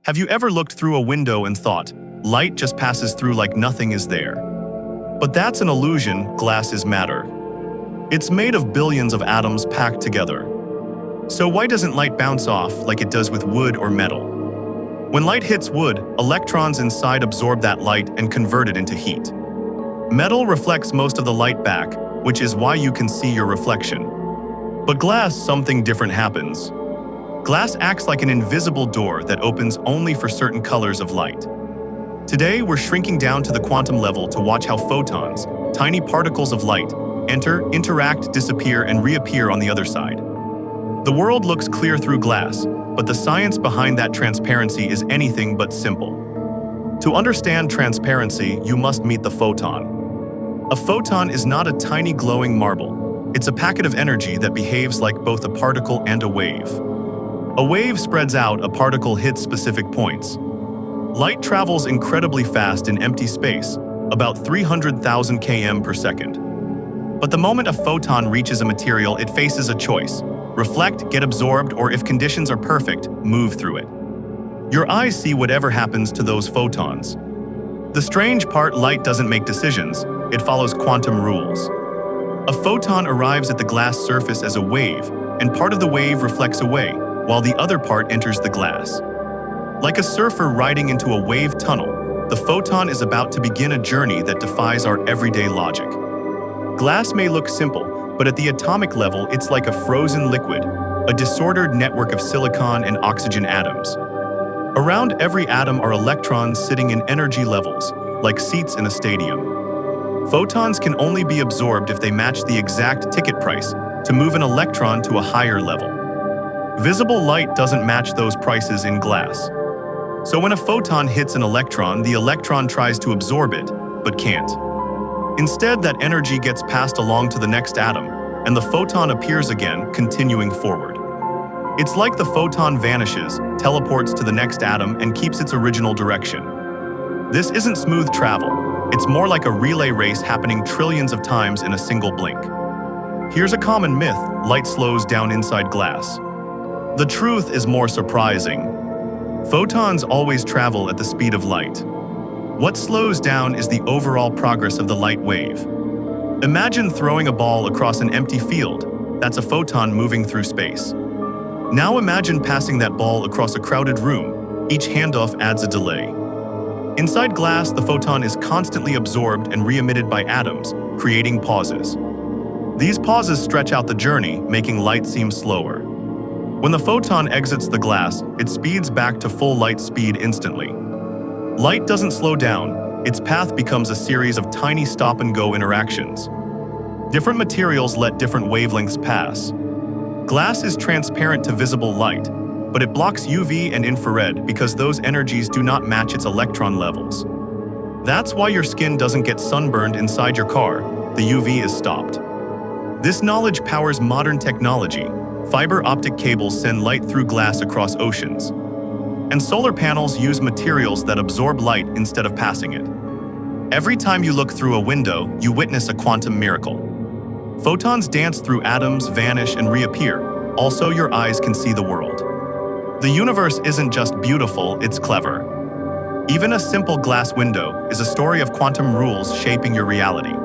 Have you ever looked through a window and thought, light just passes through like nothing is there? But that's an illusion. Glass is matter. It's made of billions of atoms packed together. So why doesn't light bounce off like it does with wood or metal? When light hits wood, electrons inside absorb that light and convert it into heat. Metal reflects most of the light back, which is why you can see your reflection. But glass, something different happens. Glass acts like an invisible door that opens only for certain colors of light. Today, we're shrinking down to the quantum level to watch how photons, tiny particles of light, enter, interact, disappear, and reappear on the other side. The world looks clear through glass, but the science behind that transparency is anything but simple. To understand transparency, you must meet the photon. A photon is not a tiny glowing marble. It's a packet of energy that behaves like both a particle and a wave. A wave spreads out, a particle hits specific points. Light travels incredibly fast in empty space, about 300,000 km per second. But the moment a photon reaches a material, it faces a choice: reflect, get absorbed, or if conditions are perfect, move through it. Your eyes see whatever happens to those photons. The strange part, light doesn't make decisions, it follows quantum rules. A photon arrives at the glass surface as a wave, and part of the wave reflects away, while the other part enters the glass. Like a surfer riding into a wave tunnel, the photon is about to begin a journey that defies our everyday logic. Glass may look simple, but at the atomic level, it's like a frozen liquid, a disordered network of silicon and oxygen atoms. Around every atom are electrons sitting in energy levels, like seats in a stadium. Photons can only be absorbed if they match the exact ticket price to move an electron to a higher level. Visible light doesn't match those prices in glass. So when a photon hits an electron, the electron tries to absorb it, but can't. Instead, that energy gets passed along to the next atom, and the photon appears again, continuing forward. It's like the photon vanishes, teleports to the next atom, and keeps its original direction. This isn't smooth travel. It's more like a relay race happening trillions of times in a single blink. Here's a common myth: light slows down inside glass. The truth is more surprising. Photons always travel at the speed of light. What slows down is the overall progress of the light wave. Imagine throwing a ball across an empty field. That's a photon moving through space. Now imagine passing that ball across a crowded room. Each handoff adds a delay. Inside glass, the photon is constantly absorbed and re-emitted by atoms, creating pauses. These pauses stretch out the journey, making light seem slower. When the photon exits the glass, it speeds back to full light speed instantly. Light doesn't slow down, its path becomes a series of tiny stop-and-go interactions. Different materials let different wavelengths pass. Glass is transparent to visible light, but it blocks UV and infrared because those energies do not match its electron levels. That's why your skin doesn't get sunburned inside your car. The UV is stopped. This knowledge powers modern technology. Fiber optic cables send light through glass across oceans. And solar panels use materials that absorb light instead of passing it. Every time you look through a window, you witness a quantum miracle. Photons dance through atoms, vanish, and reappear. Also, your eyes can see the world. The universe isn't just beautiful, it's clever. Even a simple glass window is a story of quantum rules shaping your reality.